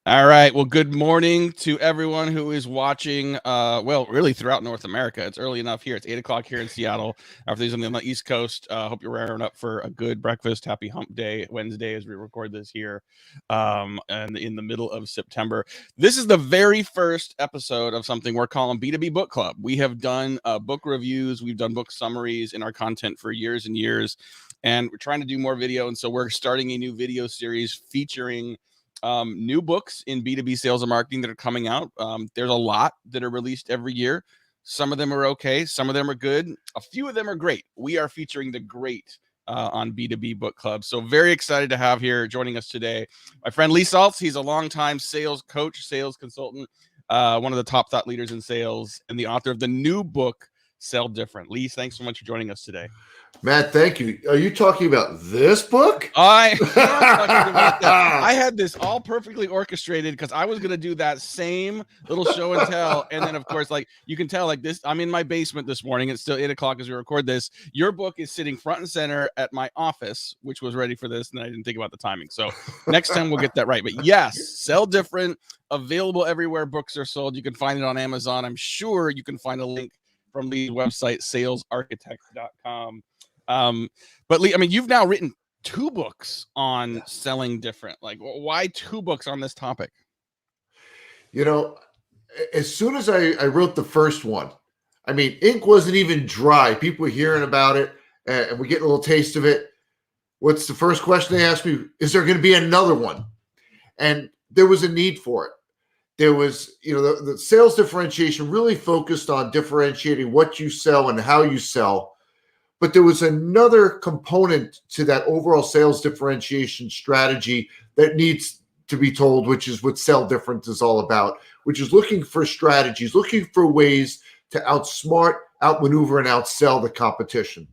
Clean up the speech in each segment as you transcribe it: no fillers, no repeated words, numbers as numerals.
All right. Well, good morning to everyone who is watching. Really throughout North America. It's early enough here. It's 8 o'clock here in Seattle. Everything's on the East Coast. Hope you're raring up for a good breakfast. Happy Hump Day Wednesday as we record this here, and in the middle of September. This is the very first episode of something we're calling B2B Book Club. We have done book reviews. We've done book summaries in our content for years and years, and we're trying to do more video. And so we're starting a new video series featuring new books in B2B sales and marketing that are coming out. There's a lot that are released every year. Some of them are okay. Some of them are good. A few of them are great. We are featuring the great on B2B Book Club. So very excited to have here joining us today my friend Lee Salz. He's a longtime sales coach, sales consultant, one of the top thought leaders in sales, and the author of the new book, Sell Different. Lee, thanks so much for joining us today. Matt, thank you. Are you talking about this book? I am talking about that. I had this all perfectly orchestrated because I was going to do that same little show and tell. And then, of course, like you can tell, like this, I'm in my basement this morning. It's still 8 o'clock as we record this. Your book is sitting front and center at my office, which was ready for this. And I didn't think about the timing. So next time we'll get that right. But yes, Sell Different, available everywhere books are sold. You can find it on Amazon. I'm sure you can find a link from Lee's website, salesarchitect.com. But Lee, I mean, you've now written 2 books on selling different. Like, why 2 books on this topic? You know, as soon as I wrote the first one, I mean, ink wasn't even dry. People were hearing about it, and we're getting a little taste of it. What's the first question they asked me? Is there going to be another one? And there was a need for it. There was, the sales differentiation really focused on differentiating what you sell and how you sell. But there was another component to that overall sales differentiation strategy that needs to be told, which is what Sell Different is all about, which is looking for strategies, looking for ways to outsmart, outmaneuver, and outsell the competition.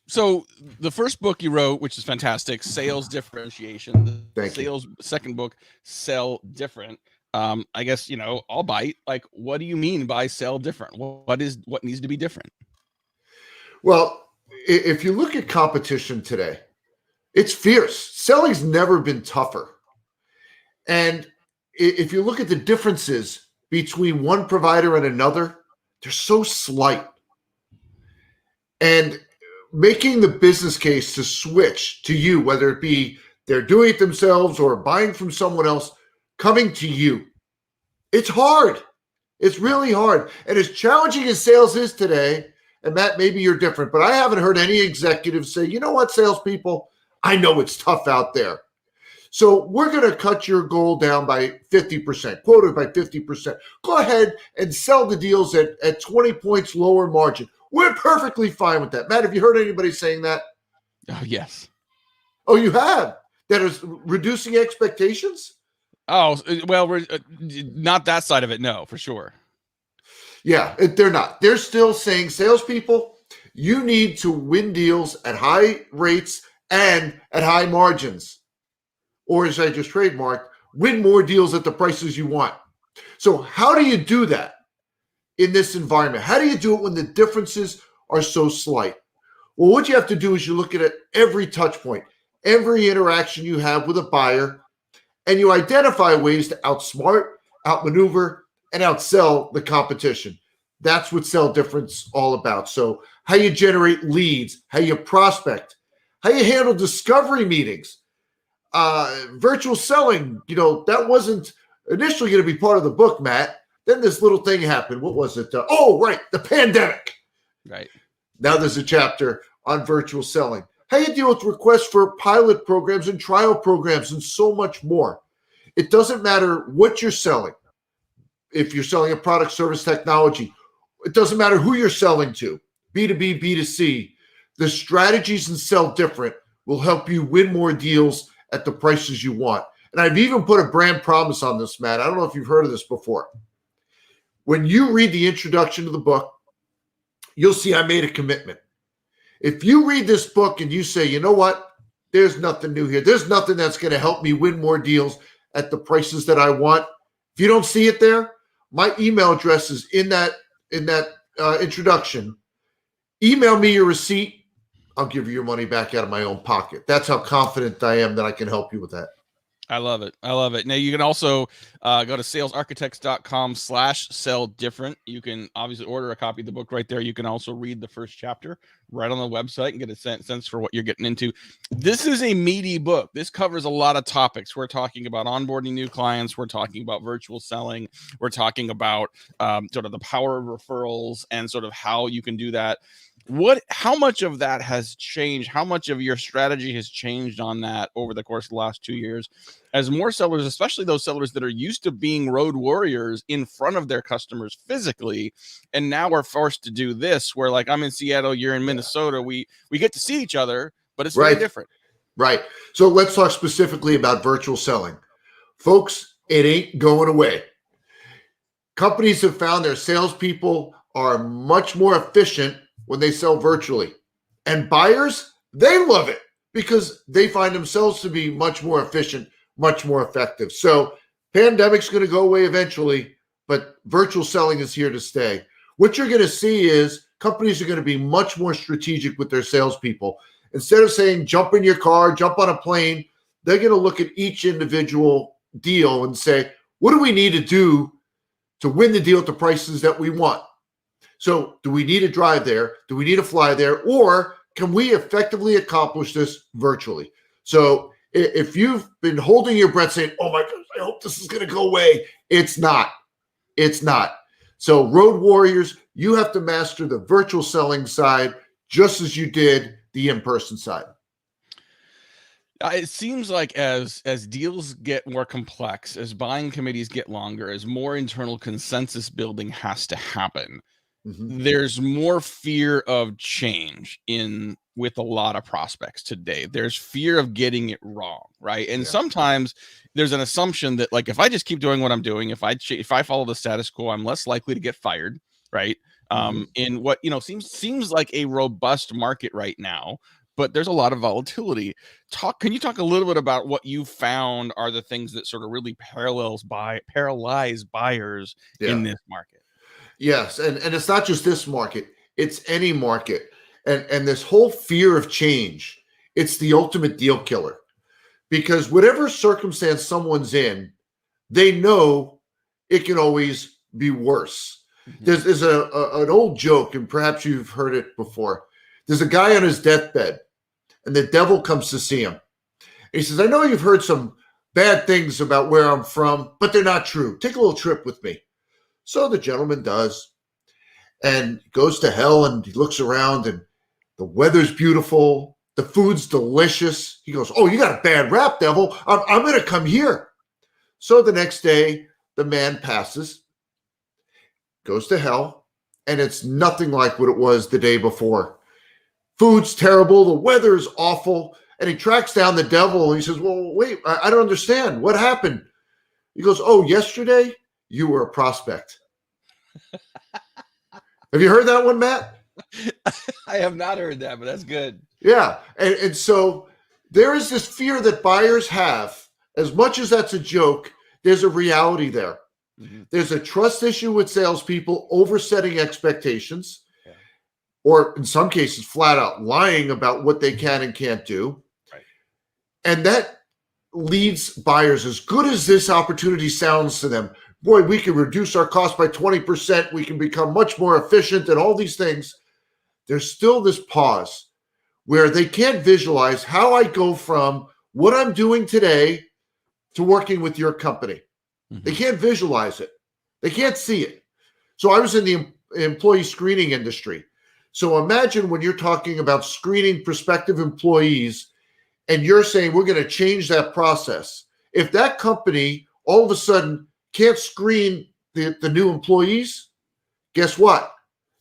So the first book you wrote, which is fantastic, Sales Differentiation. The second book, Sell Different. I guess, I'll bite. Like, what do you mean by sell different? What needs to be different? Well, if you look at competition today, it's fierce. Selling's never been tougher. And if you look at the differences between one provider and another, they're so slight. And making the business case to switch to you, whether it be they're doing it themselves or buying from someone else, coming to you, it's hard. It's really hard. And as challenging as sales is today, and Matt, maybe you're different, but I haven't heard any executives say, you know what, salespeople, I know it's tough out there. So we're going to cut your goal down by 50%, quoted by 50%. Go ahead and sell the deals at 20 points lower margin. We're perfectly fine with that. Matt, have you heard anybody saying that? Oh, yes. Oh, you have? That is reducing expectations? Oh, well, we're not that side of it. No, for sure. Yeah, they're not. They're still saying, salespeople, you need to win deals at high rates and at high margins. Or as I just trademarked, win more deals at the prices you want. So how do you do that in this environment? How do you do it when the differences are so slight? Well, what you have to do is you look at it every touch point, every interaction you have with a buyer, and you identify ways to outsmart, outmaneuver, and outsell the competition. That's what Sell Different's all about. So how you generate leads, how you prospect, how you handle discovery meetings, virtual selling. That wasn't initially going to be part of the book, Matt. Then this little thing happened. What was it? The pandemic. Right. Now there's a chapter on virtual selling. How you deal with requests for pilot programs and trial programs and so much more. It doesn't matter what you're selling. If you're selling a product, service, technology, it doesn't matter who you're selling to, B2B, B2C. The strategies in Sell Different will help you win more deals at the prices you want. And I've even put a brand promise on this, Matt. I don't know if you've heard of this before. When you read the introduction to the book, you'll see I made a commitment. If you read this book and you say, you know what, there's nothing new here. There's nothing that's going to help me win more deals at the prices that I want. If you don't see it there, my email address is in that introduction. Email me your receipt. I'll give you your money back out of my own pocket. That's how confident I am that I can help you with that. I love it. I love it. Now you can also go to salesarchitects.com/sell different. You can obviously order a copy of the book right there. You can also read the first chapter right on the website and get a sense for what you're getting into. This is a meaty book. This covers a lot of topics. We're talking about onboarding new clients. We're talking about virtual selling. We're talking about sort of the power of referrals and sort of how you can do that. How much of that has changed? How much of your strategy has changed on that over the course of the last 2 years as more sellers, especially those sellers that are used to being road warriors in front of their customers physically, and now are forced to do this where, like, I'm in Seattle, you're in Minnesota, we get to see each other, but it's very different. Right. So let's talk specifically about virtual selling. Folks, it ain't going away. Companies have found their salespeople are much more efficient when they sell virtually. And buyers, they love it because they find themselves to be much more efficient, much more effective. So pandemic's going to go away eventually, but virtual selling is here to stay. What you're going to see is companies are going to be much more strategic with their salespeople. Instead of saying, jump in your car, jump on a plane, they're going to look at each individual deal and say, what do we need to do to win the deal at the prices that we want? So do we need to drive there? Do we need to fly there? Or can we effectively accomplish this virtually? So if you've been holding your breath saying, oh my gosh, I hope this is going to go away, it's not. It's not. So road warriors, you have to master the virtual selling side just as you did the in-person side. It seems like as deals get more complex, as buying committees get longer, as more internal consensus building has to happen, there's more fear of change with a lot of prospects today. There's fear of getting it wrong, right? And sometimes there's an assumption that, like, if I just keep doing what I'm doing, if I follow the status quo, I'm less likely to get fired, right? In what seems like a robust market right now, but there's a lot of volatility. Can you talk a little bit about what you found are the things that sort of really paralyze buyers in this market? Yes, and it's not just this market, it's any market. And this whole fear of change, it's the ultimate deal killer. Because whatever circumstance someone's in, they know it can always be worse. There's an old joke, and perhaps you've heard it before. There's a guy on his deathbed, and the devil comes to see him. He says, I know you've heard some bad things about where I'm from, but they're not true. Take a little trip with me. So the gentleman does, and goes to hell, and he looks around, and the weather's beautiful. The food's delicious. He goes, oh, you got a bad rap, devil. I'm going to come here. So the next day, the man passes, goes to hell, and it's nothing like what it was the day before. Food's terrible. The weather is awful. And he tracks down the devil, and he says, well, wait, I don't understand. What happened? He goes, oh, yesterday you were a prospect. Have you heard that one, Matt? I have not heard that, but that's good. Yeah. And so there is this fear that buyers have. As much as that's a joke, there's a reality there. There's a trust issue with salespeople oversetting expectations, or in some cases, flat out lying about what they can and can't do. Right. And that leads buyers, as good as this opportunity sounds to them, boy, we can reduce our cost by 20%. We can become much more efficient and all these things. There's still this pause where they can't visualize how I go from what I'm doing today to working with your company. They can't visualize it. They can't see it. So I was in the employee screening industry. So imagine when you're talking about screening prospective employees and you're saying we're going to change that process. If that company all of a sudden can't screen the new employees, guess what?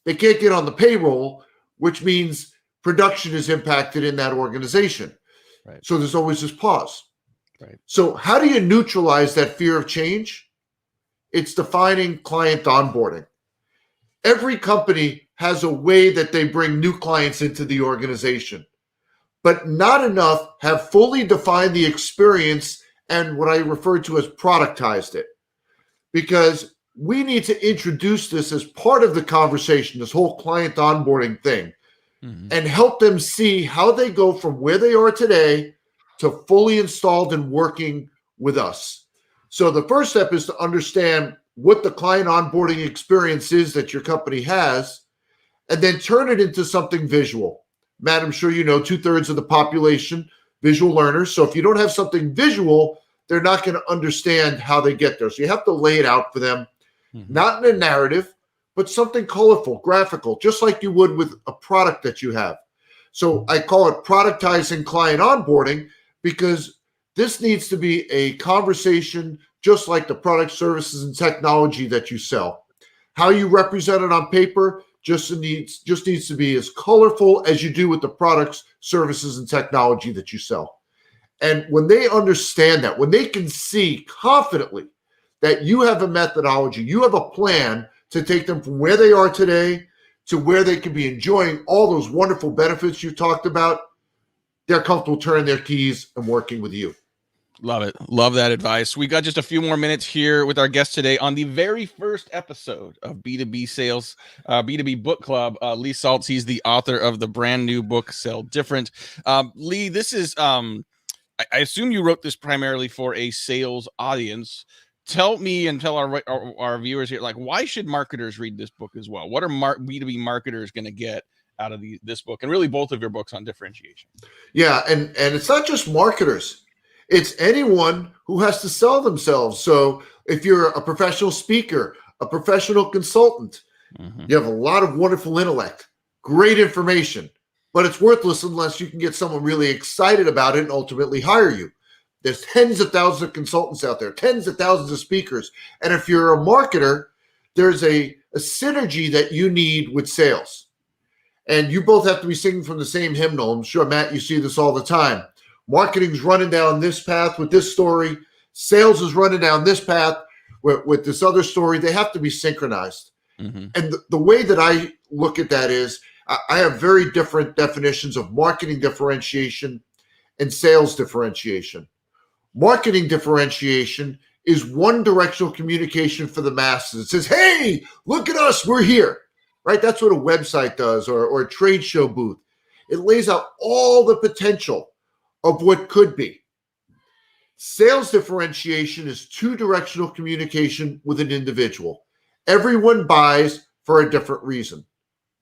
They can't get on the payroll, which means production is impacted in that organization. Right. So there's always this pause. Right. So how do you neutralize that fear of change? It's defining client onboarding. Every company has a way that they bring new clients into the organization, but not enough have fully defined the experience and what I refer to as productized it. Because we need to introduce this as part of the conversation, this whole client onboarding thing, and help them see how they go from where they are today to fully installed and working with us. So the first step is to understand what the client onboarding experience is that your company has, and then turn it into something visual. Matt, I'm sure you know 2/3 of the population, visual learners. So if you don't have something visual, they're not going to understand how they get there. So you have to lay it out for them, not in a narrative, but something colorful, graphical, just like you would with a product that you have. So I call it productizing client onboarding, because this needs to be a conversation just like the product, services, and technology that you sell. How you represent it on paper just needs to be as colorful as you do with the products, services, and technology that you sell. And when they understand that, when they can see confidently that you have a methodology, you have a plan to take them from where they are today to where they can be enjoying all those wonderful benefits you talked about, they're comfortable turning their keys and working with you. Love it. Love that advice. We got just a few more minutes here with our guest today on the very first episode of B2B Sales, B2B Book Club. Lee Salz, he's the author of the brand new book, Sell Different. Lee, this is, I assume you wrote this primarily for a sales audience. Tell me and tell our viewers here, like, why should marketers read this book as well? What are B2B marketers going to get out of this book, and really both of your books on differentiation? Yeah, and it's not just marketers. It's anyone who has to sell themselves. So if you're a professional speaker, a professional consultant, you have a lot of wonderful intellect, great information, but it's worthless unless you can get someone really excited about it and ultimately hire you. There's tens of thousands of consultants out there, tens of thousands of speakers. And if you're a marketer, there's a synergy that you need with sales. And you both have to be singing from the same hymnal. I'm sure, Matt, you see this all the time. Marketing's running down this path with this story. Sales is running down this path with this other story. They have to be synchronized. And the way that I look at that is I have very different definitions of marketing differentiation and sales differentiation. Marketing differentiation is one-directional communication for the masses. It says, hey, look at us, we're here, right? That's what a website does, or a trade show booth. It lays out all the potential of what could be. Sales differentiation is two-directional communication with an individual. Everyone buys for a different reason.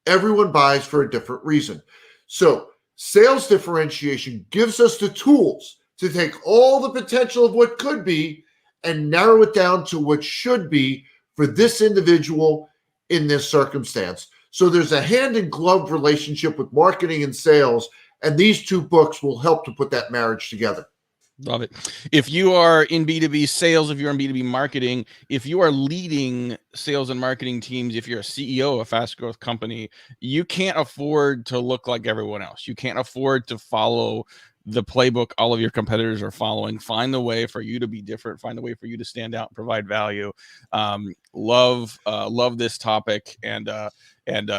Everyone buys for a different reason. So sales differentiation gives us the tools to take all the potential of what could be and narrow it down to what should be for this individual in this circumstance. So there's a hand-in-glove relationship with marketing and sales, and these two books will help to put that marriage together. Love it. If you are in B2B sales, if you're in B2B marketing, if you are leading sales and marketing teams, if you're a CEO of a fast growth company, you can't afford to look like everyone else. You can't afford to follow the playbook all of your competitors are following. Find the way for you to be different. Find the way for you to stand out and provide value. Love this topic, and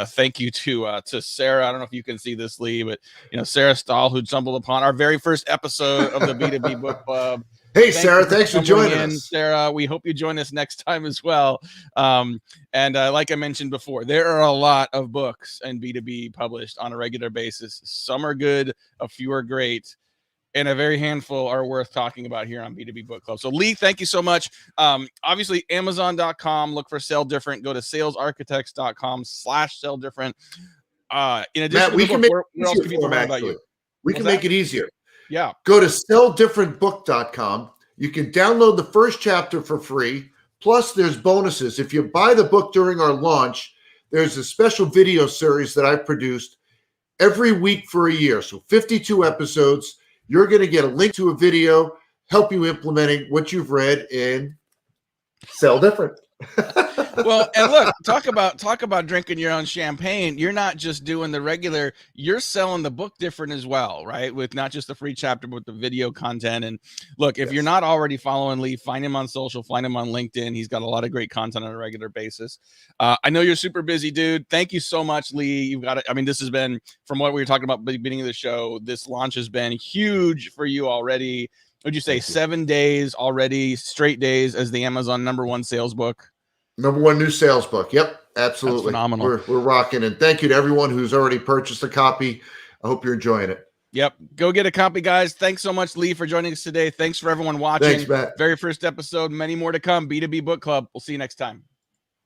thank you to Sarah. I don't know if you can see this, Lee, but Sarah Stahl, who stumbled upon our very first episode of the B2B Book Club. Hey, Sarah, thanks for joining us. Sarah, we hope you join us next time as well. And like I mentioned before, there are a lot of books in B2B published on a regular basis. Some are good, a few are great, and a very handful are worth talking about here on B2B Book Club. So, Lee, thank you so much. Obviously, Amazon.com, look for Sell Different. Go to salesarchitects.com/Sell Different. In addition, Matt, we can make it easier. Yeah. Go to selldifferentbook.com. You can download the first chapter for free. Plus, there's bonuses. If you buy the book during our launch, there's a special video series that I've produced every week for a year. So 52 episodes. You're going to get a link to a video, help you implementing what you've read in Sell Different. Well, and look, talk about drinking your own champagne. You're not just doing the regular, you're selling the book different as well, right? With not just the free chapter, but the video content. And look, if you're not already following Lee, find him on social, find him on LinkedIn. He's got a lot of great content on a regular basis. I know you're super busy, dude. Thank you so much, Lee. You've got it. I mean, this has been, from what we were talking about at the beginning of the show, this launch has been huge for you already. Would you say 7 days already, straight days as the Amazon #1 sales book? #1 new sales book. Yep, absolutely. That's phenomenal. We're rocking. And thank you to everyone who's already purchased a copy. I hope you're enjoying it. Yep. Go get a copy, guys. Thanks so much, Lee, for joining us today. Thanks for everyone watching. Thanks, Matt. Very first episode. Many more to come. B2B Book Club. We'll see you next time.